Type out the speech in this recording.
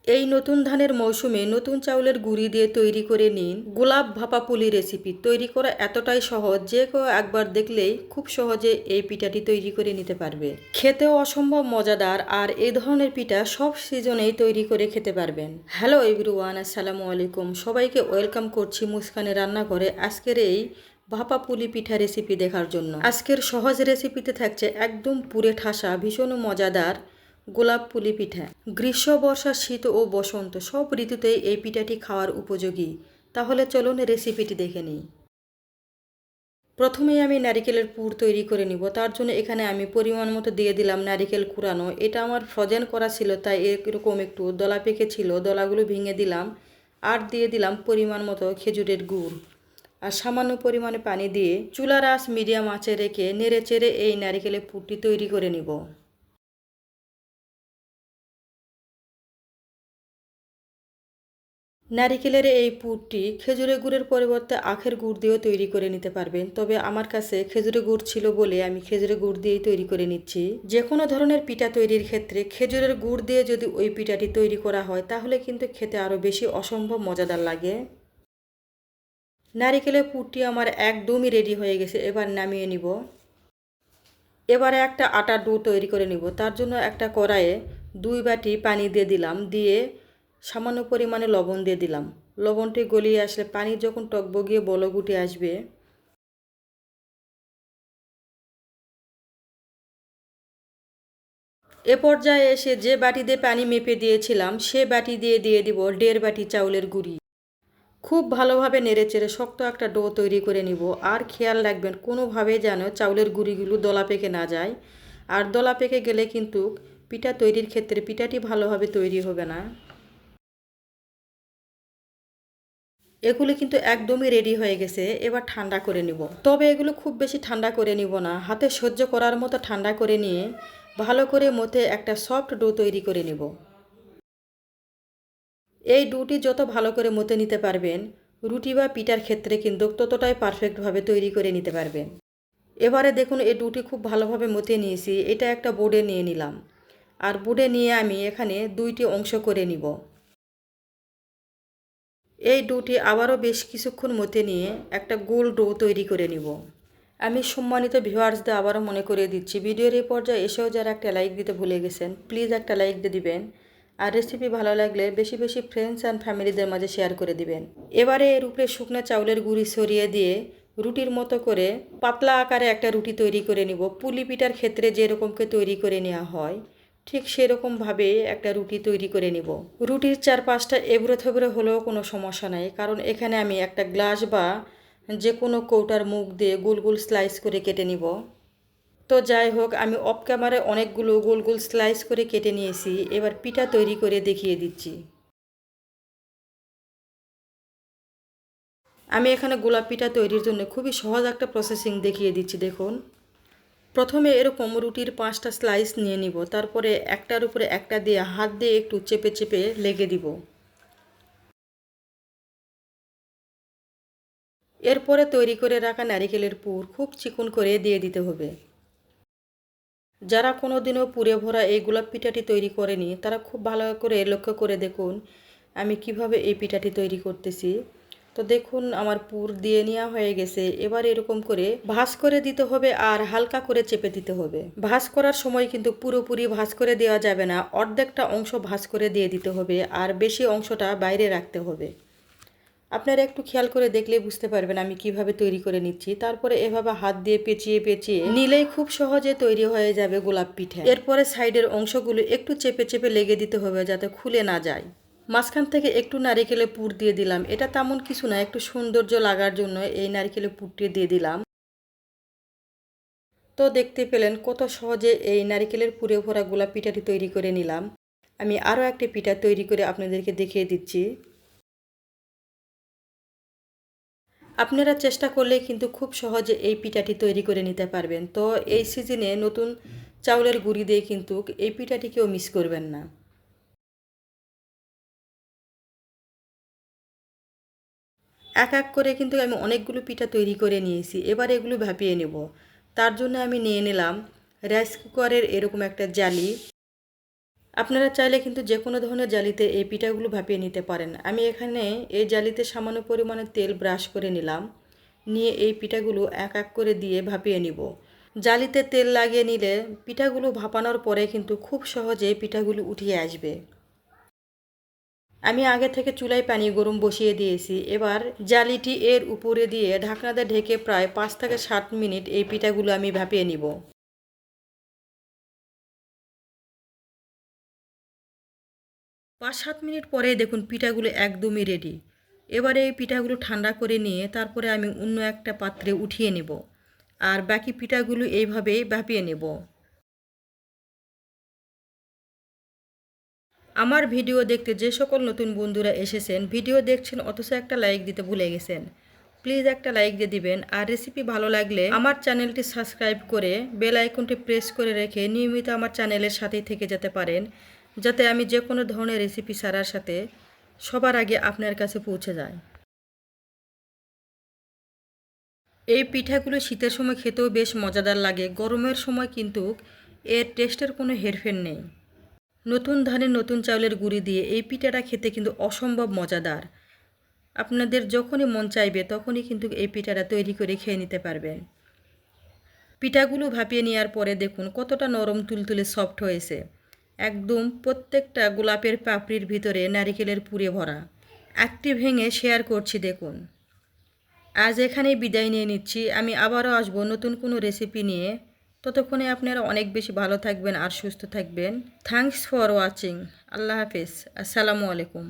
এই নতুন ধানের মৌসুমে নতুন চাউলের গুঁড়ি দিয়ে তৈরি করে নিন গোলাপ ভাপা পুলি রেসিপি। তৈরি করা এতটাই সহজ যে কেউ একবার দেখলেই খুব সহজে এই পিঠাটি তৈরি করে নিতে পারবে। খেতেও অসম্ভব মজাদার, আর এই ধরনের পিঠা সব সিজনেই তৈরি করে খেতে পারবেন। হ্যালো এভরিওয়ান, আসসালামু আলাইকুম। সবাইকে ওয়েলকাম করছি মুস্কানের রান্নাঘরে আজকের এই ভাপা পুলি পিঠা রেসিপি দেখার জন্য। আজকের সহজ রেসিপিতে থাকছে একদম পুরে ঠাসা ভীষণ মজাদার গোলাপ পুলি পিঠা। গ্রীষ্ম, বর্ষা, শীত ও বসন্ত সব ঋতুতেই এই পিঠাটি খাওয়ার উপযোগী। তাহলে চলুন রেসিপিটি দেখে নিই। প্রথমেই আমি নারিকেলের পুর তৈরি করে নিব। তার জন্য এখানে আমি পরিমাণ মতো দিয়ে দিলাম নারিকেল কুড়ানো। এটা আমার ফ্রোজেন করা ছিল, তাই এরকম একটু দলা পেকে ছিল, দলাগুলো ভেঙে দিলাম। আর দিয়ে দিলাম পরিমাণ মতো খেজুরের গুড় আর সামান্য পরিমাণে পানি দিয়ে চুলার আঁচ মিডিয়াম আঁচে রেখে নেড়ে চেড়ে এই নারিকেলের পুরটি তৈরি করে নিব। নারিকেলের এই পুরটি খেজুরের গুড়ের পরিবর্তে আখের গুড় দিয়েও তৈরি করে নিতে পারবেন, তবে আমার কাছে খেজুরের গুড় ছিল বলে আমি খেজুরের গুড় দিয়েই তৈরি করে নিচ্ছি। যে কোনো ধরনের পিঠা তৈরির ক্ষেত্রে খেজুরের গুড় দিয়ে যদি ওই পিঠাটি তৈরি করা হয় তাহলে কিন্তু খেতে আরও বেশি অসম্ভব মজাদার লাগে। নারিকেলের পুরটি আমার একদমই রেডি হয়ে গেছে, এবার নামিয়ে নিব। এবারে একটা আটার ডো তৈরি করে নিব। তার জন্য একটা কড়াইয়ে 2 বাটি পানি দিয়ে দিলাম, দিয়ে সামান্য পরিমাণে লবণ দিয়ে দিলাম। লবণটি গলিয়ে আসলে পানি যখন টকবগিয়ে বলক উঠে আসবে, এ পর্যায়ে এসে যে বাটি দিয়ে পানি মেপে দিয়েছিলাম সে বাটি দিয়ে দিয়ে দিব 1.5 বাটি চাউলের গুঁড়ি। খুব ভালোভাবে নেড়েচেড়ে শক্ত একটা ডো তৈরি করে নিব। আর খেয়াল রাখবেন কোনোভাবেই যেন চাউলের গুঁড়িগুলো দলা পেকে না যায়। আর দলা পেকে গেলে কিন্তু পিঠা তৈরির ক্ষেত্রে পিঠাটি ভালোভাবে তৈরি হবে না। এগুলো কিন্তু একদমই রেডি হয়ে গেছে, এবার ঠান্ডা করে নিব। তবে এগুলো খুব বেশি ঠান্ডা করে নিব না, হাতে সহ্য করার মতো ঠান্ডা করে নিয়ে ভালো করে মথে একটা সফট ডো তৈরি করে নিব। এই ডোটি যত ভালো করে মথে নিতে পারবেন রুটি বা পিঠার ক্ষেত্রে কিন্তু ততটাই পারফেক্টভাবে তৈরি করে নিতে পারবেন। এবারে দেখুন এই ডোটি খুব ভালোভাবে মথে নিয়েছি। এটা একটা বোর্ডে নিয়ে নিলাম, আর বোর্ডে নিয়ে আমি এখানে 2টি অংশ করে নিব। এই ডোটি আবারও বেশ কিছুক্ষণ মথে নিয়ে একটা গোল ডো তৈরি করে নিব। আমি সম্মানিত ভিউয়ার্সদের আবারও মনে করিয়ে দিচ্ছি, ভিডিওর এই পর্যায়ে এসেও যারা একটা লাইক দিতে ভুলে গেছেন প্লিজ একটা লাইক দিয়ে দিবেন। আর রেসিপি ভালো লাগলে বেশি বেশি ফ্রেন্ডস অ্যান্ড ফ্যামিলিদের মাঝে শেয়ার করে দিবেন। এবারে এর উপরে শুকনো চাউলের গুঁড়ি ছড়িয়ে দিয়ে রুটির মতো করে পাতলা আকারে একটা রুটি তৈরি করে নিব। পুলি পিঠার ক্ষেত্রে যেরকমকে তৈরি করে নেওয়া হয় ঠিক সেরকমভাবে একটা রুটি তৈরি করে নিব। রুটির 4-5টা এবড়ো থেবড়ো হলেও কোনো সমস্যা নাই, কারণ এখানে আমি একটা গ্লাস বা যে কোনো কৌটার মুখ দিয়ে গোল গোল স্লাইস করে কেটে নিব। তো যাই হোক, আমি অফ ক্যামেরায় অনেকগুলো গোল গোল স্লাইস করে কেটে নিয়েছি। এবার পিঠা তৈরি করে দেখিয়ে দিচ্ছি। আমি এখানে গোলাপ পিঠা তৈরির জন্য খুবই সহজ একটা প্রসেসিং দেখিয়ে দিচ্ছি। দেখুন, প্রথমে এরকম রুটির 5টা স্লাইস নিয়ে নিব, তারপরে একটার উপরে একটা দিয়ে হাত দিয়ে একটু চেপে চেপে লেগে দিব। এরপরে তৈরি করে রাখা নারিকেলের পুর খুব চিকন করে দিয়ে দিতে হবে। যারা কোনো দিনও পুরে ভরা এই গোলাপ পিঠাটি তৈরি করেনি তারা খুব ভালো করে লক্ষ্য করে দেখুন আমি কিভাবে এই পিঠাটি তৈরি করতেছি। তো দেখুন আমার পুর দিয়ে নেওয়া হয়ে গেছে। এবার এরকম করে ভাঁজ করে দিতে হবে আর হালকা করে চেপে দিতে হবে। ভাঁজ করার সময় কিন্তু পুরোপুরি ভাঁজ করে দেওয়া যাবে না, অর্ধেকটা অংশ ভাঁজ করে দিয়ে দিতে হবে আর বেশি অংশটা বাইরে রাখতে হবে। আপনারা একটু খেয়াল করে দেখলে বুঝতে পারবেন আমি কিভাবে তৈরি করে নিচ্ছি। তারপরে এভাবে হাত দিয়ে পেঁচিয়ে পেঁচিয়ে নিলেই খুব সহজে তৈরি হয়ে যাবে গোলাপ পিঠা। এরপরে সাইডের অংশগুলো একটু চেপে চেপে লেগে দিতে হবে যাতে খুলে না যায়। মাঝখান থেকে একটু নারিকেলের পুর দিয়ে দিলাম। এটা তেমন কিছু না, একটু সৌন্দর্য লাগার জন্য এই নারিকেলের পুরটি দিয়ে দিলাম। তো দেখতে পেলেন কত সহজে এই নারিকেলের পুরে ভরা গোলাপ পিঠাটি তৈরি করে নিলাম। আমি আরও একটি পিঠা তৈরি করে আপনাদেরকে দেখিয়ে দিচ্ছি। আপনারা চেষ্টা করলেই কিন্তু খুব সহজে এই পিঠাটি তৈরি করে নিতে পারবেন। তো এই সিজনে নতুন চাউলের গুঁড়ি দিয়ে কিন্তু এই পিঠাটি কেউ মিস করবেন না। এক এক করে কিন্তু আমি অনেকগুলো পিঠা তৈরি করে নিয়েছি। এবার এগুলো ভাপিয়ে নেব। তার জন্য আমি নিয়ে নিলাম রাইস কুকারের এরকম একটা জালি। আপনারা চাইলে কিন্তু যে কোনো ধরনের জালিতে এই পিঠাগুলো ভাপিয়ে নিতে পারেন। আমি এখানে এই জালিতে সামান্য পরিমাণে তেল ব্রাশ করে নিলাম, নিয়ে এই পিঠাগুলো এক এক করে দিয়ে ভাপিয়ে নিব। জালিতে তেল লাগিয়ে নিলে পিঠাগুলো ভাপানোর পরে কিন্তু খুব সহজে পিঠাগুলো উঠিয়ে আসবে। আমি আগে থেকে চুলায় পানি গরম বসিয়ে দিয়েছি। এবার জালিটি এর উপরে দিয়ে ঢাকনাতে ঢেকে প্রায় 5 থেকে 7 মিনিট এই পিঠাগুলো আমি ভাপিয়ে নিব। 5-7 মিনিট পরে দেখুন পিঠাগুলো একদমই রেডি। এবারে এই পিঠাগুলো ঠান্ডা করে নিয়ে তারপরে আমি অন্য একটা পাত্রে উঠিয়ে নেব, আর বাকি পিঠাগুলো এইভাবেই ভাপিয়ে নেব। আমার ভিডিও দেখতে যে সকল নতুন বন্ধুরা এসেছেন, ভিডিও দেখছেন অথচ একটা লাইক দিতে ভুলে গেছেন, প্লিজ একটা লাইক দিয়ে দিবেন। আর রেসিপি ভালো লাগলে আমার চ্যানেলটি সাবস্ক্রাইব করে বেল আইকনটি প্রেস করে রেখে নিয়মিত আমার চ্যানেলের সাথেই থেকে যেতে পারেন, যাতে আমি যে কোনো ধরনের রেসিপি ছাড়ার সাথে সবার আগে আপনার কাছে পৌঁছে যায়। এই পিঠাগুলো শীতের সময় খেতেও বেশ মজাদার লাগে, গরমের সময় কিন্তু এর টেস্টের কোনো হেরফের নেই। নতুন ধানের নতুন চাউলের গুঁড়ি দিয়ে এই পিঠাটা খেতে কিন্তু অসম্ভব মজাদার। আপনাদের যখনই মন চাইবে তখনই কিন্তু এই পিঠাটা তৈরি করে খেয়ে নিতে পারবেন। পিঠাগুলো ভাপিয়ে নেওয়ার পরে দেখুন কতটা নরম তুলতুলে সফট হয়েছে। একদম প্রত্যেকটা গোলাপের পাপড়ির ভিতরে নারিকেলের পুরে ভরা। একটি ভেঙে শেয়ার করছি দেখুন। আজ এখানেই বিদায় নিয়ে নিচ্ছি। আমি আবারও আসবো নতুন কোনো রেসিপি নিয়ে। ততক্ষণে আপনারা অনেক বেশি ভালো থাকবেন আর সুস্থ থাকবেন। Thanks for watching. আল্লাহ হাফেজ। আসসালামু আলাইকুম।